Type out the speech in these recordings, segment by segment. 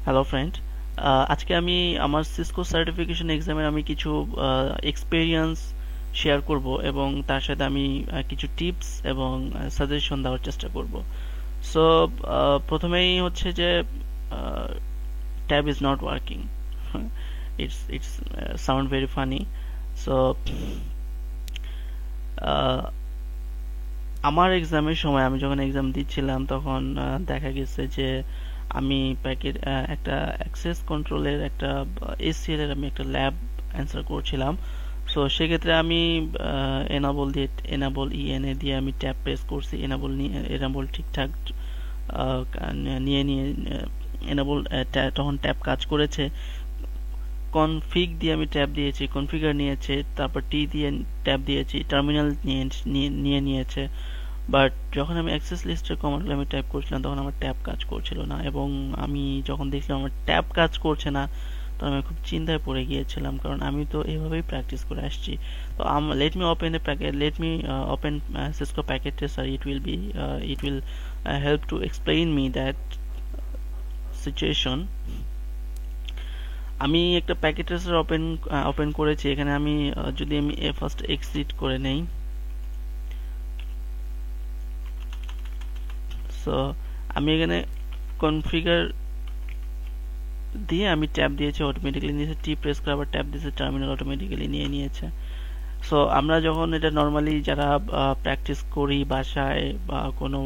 Hello friend, আজকে আমি আমার সিসকো সার্টিফিকেশন এক্সামের আমি কিছু এক্সপেরিয়েন্স শেয়ার করব এবং তার সাথে আমি কিছু টিপস এবং সাজেশন দেওয়ার চেষ্টা করব। সো প্রথমেই হচ্ছে যে tab is not working. It's sound very funny. So আমার এক্সামের সময় আমি যখন এক্সাম দিচ্ছিলাম তখন দেখা গেছে যে আমি প্যাকেট একটা অ্যাক্সেস কন্ট্রোলের একটা এসিএল এর আমি একটা ল্যাব অ্যান্সার করছিলাম। সো সেক্ষেত্রে আমি এনাবল ইএনএ দিয়ে আমি ট্যাব প্রেস করছি, এনাবল ঠিকঠাক নিয়ে এনাবল তখন ট্যাব কাজ করেছে। কনফিগ দিয়ে আমি ট্যাব দিয়েছি, কনফিগার নিয়েছে, তারপর টি দিয়ে ট্যাব দিয়েছি, টার্মিনাল নিয়েছে। বাট যখন আমি অ্যাক্সেস লিস্টের কমান্ডগুলো আমি টাইপ করছিলাম তখন আমার ট্যাব কাজ করছিল না, এবং আমি যখন দেখলাম আমার ট্যাব কাজ করছে না তখন আমি খুব চিন্তায় পড়ে গিয়েছিলাম, কারণ আমি তো এভাবেই প্র্যাকটিস করে আসছি। তো let me open A packet let me open Cisco packet tester. It will help to explain me that situation. আমি একটা প্যাকেট টেস্টার ওপেন করেছি। এখানে আমি যদি আমি ফার্স্ট এক্সিট করে নেই, সো আমি এখানে কনফিগার দিয়ে আমি ট্যাব দিয়েছি, অটোমেটিক্যালি নিয়েছে। টি প্রেস করে আবার ট্যাব দিয়েছে, টার্মিনাল অটোমেটিক্যালি নিয়েছে। সো আমরা যখন এটা নর্মালি যারা প্র্যাকটিস করি বাসায় বা কোনো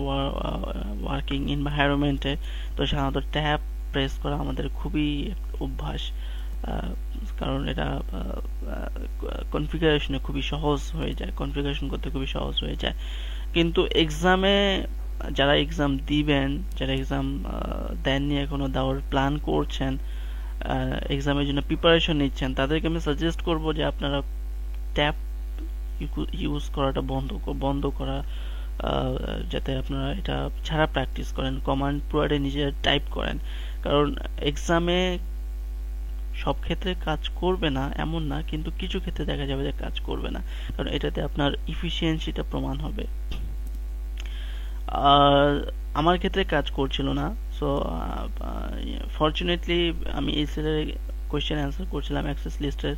ওয়ার্কিং এনভায়রনমেন্টে, তো সাধারণত ট্যাব প্রেস করা আমাদের খুবই অভ্যাস। আহ, কারণ এটা কনফিগারেশনে খুবই সহজ হয়ে যায়, কনফিগারেশন করতে খুবই সহজ হয়ে যায়। কিন্তু এক্সামে যারা এক্সাম দিবেন, যারা এক্সাম দেননি এখনো, দেওয়ার প্ল্যান করছেন, এক্সামের জন্য প্রিপারেশন নিচ্ছেন, তাদেরকে আমি সাজেস্ট করব যে আপনারা ট্যাব ইউজ করাটা বন্ধ করা, যাতে আপনারা এটা ছাড়া প্র্যাকটিস করেন, কমান্ড পুরোটাই নিজে টাইপ করেন। কারণ এক্সামে সব ক্ষেত্রে কাজ করবে না এমন না, কিন্তু কিছু ক্ষেত্রে দেখা যাবে যে কাজ করবে না, কারণ এটাতে আপনার ইফিসিয়েন্সিটা প্রমাণ হবে। আর আমার ক্ষেত্রে কাজ করছিল না। সো ফরচুনেটলি আমি এই সেলের কোয়েশ্চেন অ্যান্সার করছিলাম অ্যাক্সেস লিস্টের।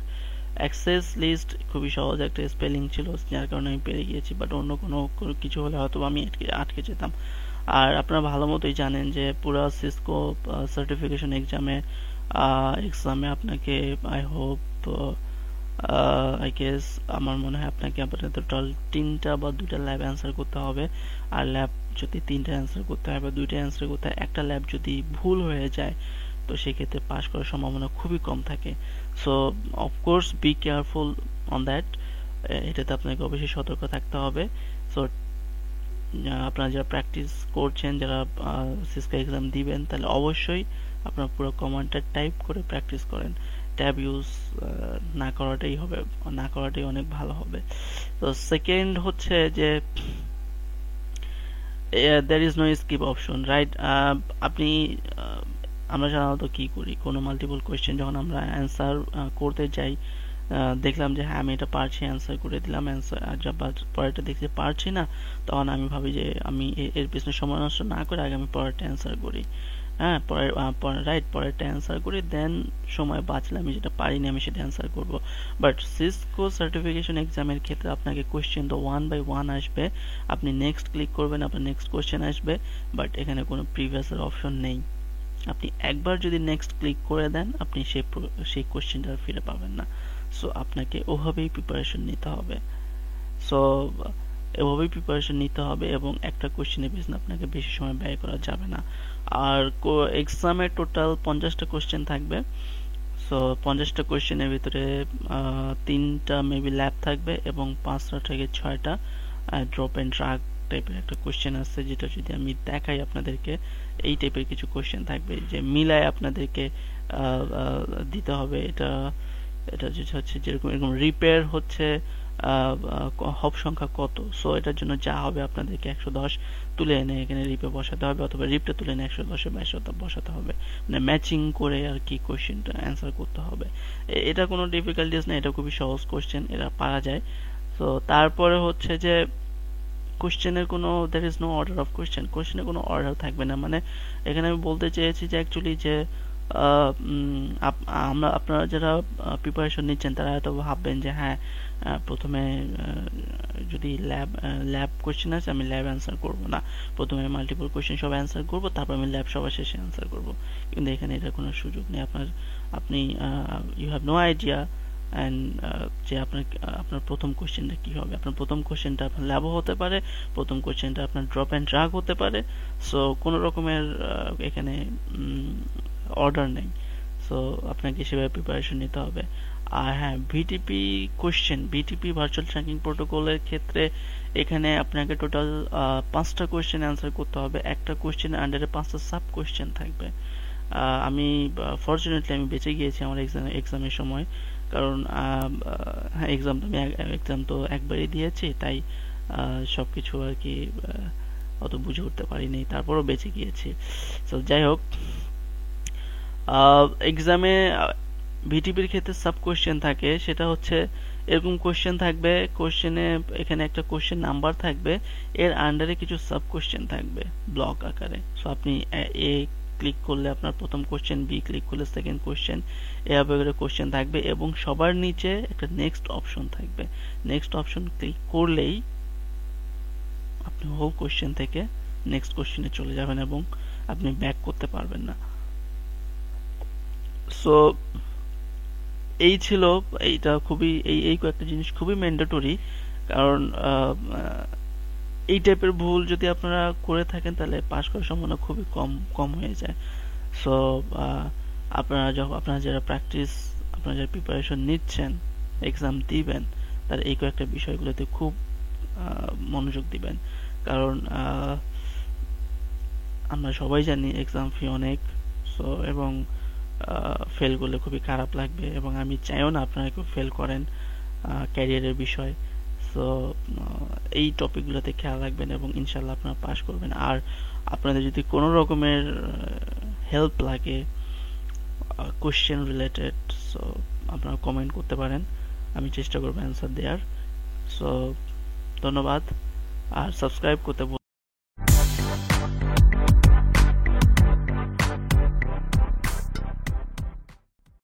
অ্যাক্সেস লিস্ট খুবই সহজ একটা স্পেলিং ছিল, যার কারণে আমি পেরে গিয়েছি। বাট অন্য কোনো কিছু হলে হয়তো আমি আটকে যেতাম। আর আপনারা ভালো মতোই জানেন যে পুরো সিসকো সার্টিফিকেশন এক্সামে আপনাকে, আই হোপ, আই গেস, আমার মনে হয় আপনাকে আপাতত টোটাল 3টা বা 2টা ল্যাব অ্যান্সার করতে হবে। আর ল্যাব যদি 3টা অ্যান্সার করতে হয় বা 2টা অ্যান্সার করতে হয়, একটা ল্যাব যদি ভুল হয়ে যায় তো সেক্ষেত্রে পাস করার সম্ভাবনা খুবই কম থাকে। So of course be careful on that. এটাতে আপনাকে অবশ্যই সতর্ক থাকতে হবে। সো আপনারা যারা প্র্যাকটিস করছেন, যারা সিসকো এক্সাম দিবেন, তাহলে অবশ্যই আপনারা পুরো কমান্ডটা টাইপ করে প্র্যাকটিস করেন। ট্যাব ইউজ না করাটাই অনেক ভালো হবে। তো সেকেন্ড হচ্ছে যে there is no skip option, right? আপনি আহ, আমরা সাধারণত কি করি, কোনো মাল্টিপল কোয়েশ্চেন যখন আমরা অ্যান্সার করতে যাই, দেখলাম যে হ্যাঁ আমি এটা পারছি, অ্যান্সার করে দিলাম অ্যান্সার, আর যখন পরেরটা দেখতে পারছি না, তখন আমি ভাবি যে আমি এর পিছনে সময় নষ্ট না করে আগে আমি পরেরটা অ্যান্সার করি। হ্যাঁ, পরেরটা অ্যান্সার করি, দেন সময় বাঁচলে আমি যেটা পারিনি আমি সেটা অ্যান্সার করব। বাট সিসকো সার্টিফিকেশন এক্সামের ক্ষেত্রে আপনাকে কোয়েশ্চেন তো ওয়ান বাই ওয়ান আসবে। আপনি নেক্সট ক্লিক করবেন, আপনার নেক্সট কোয়েশ্চেন আসবে, বাট এখানে কোনো প্রিভিয়াসের অপশন নেই। আপনি একবার যদি নেক্সট ক্লিক করে দেন, আপনি সেই কোয়েশ্চেনটা আর ফিরে পাবেন না। সো আপনাকে ওভাবেই প্রিপারেশন নিতে হবে। সো এভাবেই প্রিপারেশন নিতে হবে, এবং একটা কোশ্চেনের পিছনে আপনাকে বেশি সময় ব্যয় করা যাবে না। আর এক্সামে টোটাল 50টা কোশ্চেন থাকবে। সো 50টা কোশ্চেনের ভিতরে 3টা মেবি ল্যাব থাকবে এবং 5টা থেকে 6টা ড্রপ এন্ড ড্রাগ টাইপের একটা কোশ্চেন আছে, যেটা যদি আমি দেখাই আপনাদেরকে, এই টাইপের কিছু কোশ্চেন থাকবে যে মিলায় আপনাদেরকে দিতে হবে। এটা এটা যেটা হচ্ছে যেরকম এরকম রিপেয়ার হচ্ছে হব সংখ্যা কত, সো এটার জন্য যা হবে আপনাদেরকে 110 তুলে এনে এখানে রিপে বসাতে হবে, অথবা রিপটা তুলে এনে 110 বসাতে হবে। মানে ম্যাচিং করে আর কি কোশ্চেনটা অ্যান্সার করতে হবে। এটা কোনো ডিফিকাল্টিস না, এটা খুবই সহজ কোশ্চেন, এটা পারা যায়। তো তারপরে হচ্ছে যে কোশ্চেনের কোনো there is no order of question, কোশ্চেনের কোনো অর্ডার থাকবে না। মানে এখানে আমি বলতে চেয়েছি যে অ্যাকচুয়ালি যে আপনারা যারা প্রিপারেশন নিচ্ছেন তারা হয়তো ভাববেন যে হ্যাঁ, প্রথমে যদি ল্যাব কোশ্চেন আছে আমি ল্যাব অ্যান্সার করব না, প্রথমে মাল্টিপল কোশ্চেন সব অ্যান্সার করব, তারপর আমি ল্যাব সবার শেষে অ্যান্সার করব। কিন্তু এখানে এটার কোনো সুযোগ নেই। আপনি you have no idea and যে আপনার প্রথম কোশ্চেনটা কি হবে। আপনার প্রথম কোশ্চেনটা আপনার ল্যাবও হতে পারে, প্রথম কোশ্চেনটা আপনার ড্রপ অ্যান্ড ড্রাগ হতে পারে। সো কোনো রকমের এখানে অর্ডার নেই। সো আপনাকে সেভাবে প্রিপারেশন নিতে হবে। আর হ্যাঁ, ভিটিপি ভার্চুয়াল ট্র্যাকিং প্রোটোকলের ক্ষেত্রে এখানে আপনাকে টোটাল 5টা কোয়েশ্চেন অ্যান্সার করতে হবে। একটা কোয়েশ্চেনের আন্ডারে 5টা সাব কোয়েশ্চেন থাকবে। আমি ফরচুনেটলি আমি বেঁচে গিয়েছি আমার এক্সামের সময়, কারণ হ্যাঁ, এক্সাম তো একবারই দিয়েছি, তাই সবকিছু আর কি অত বুঝে উঠতে পারিনি, তারপরও বেঁচে গিয়েছি। তো যাই হোক, এক্সামে ভিটিপির ক্ষেত্রে সাব কোশ্চেন থাকে, সেটা হচ্ছে এরকম কোশ্চেন থাকবে। কোশ্চেনে এখানে একটা কোশ্চেন নাম্বার থাকবে, এর আন্ডারে কিছু সাব কোশ্চেন থাকবে ব্লক আকারে। সো আপনি এ ক্লিক করলে আপনার প্রথম কোশ্চেন, বি ক্লিক করলে সেকেন্ড কোশ্চেন, এভাবে করে কোশ্চেন থাকবে এবং সবার নিচে একটা নেক্সট অপশন থাকবে। নেক্সট অপশন ক্লিক করলেই আপনি হোল কোশ্চেন থেকে নেক্সট কোশ্চেনে চলে যাবেন এবং আপনি ব্যাক করতে পারবেন না। সো এই ছিল, এইটা খুবই এই কয়েকটা জিনিস খুবই ম্যান্ডেটরি, কারণ এই টাইপের ভুল যদি আপনারা করে থাকেন তাহলে পাস করার সম্ভাবনা খুবই কম কম হয়ে যায়। সো আপনারা যারা প্রিপারেশন নিচ্ছেন, এক্সাম দিবেন, তার এই কয়েকটা বিষয়গুলোতে খুব মনোযোগ দিবেন, কারণ আমরা সবাই জানি এক্সাম ফি অনেক। সো এবং ফেল করলে খুবই খারাপ লাগবে এবং আমি চাইও না আপনারা কেউ ফেল করেন ক্যারিয়ারের বিষয়। সো এই টপিকগুলোতে খেয়াল রাখবেন এবং ইনশাল্লাহ আপনারা পাস করবেন। আর আপনাদের যদি কোনো রকমের হেল্প লাগে কোশ্চেন রিলেটেড, সো আপনারা কমেন্ট করতে পারেন, আমি চেষ্টা করবো অ্যান্সার দেওয়ার। সো ধন্যবাদ, আর সাবস্ক্রাইব করতে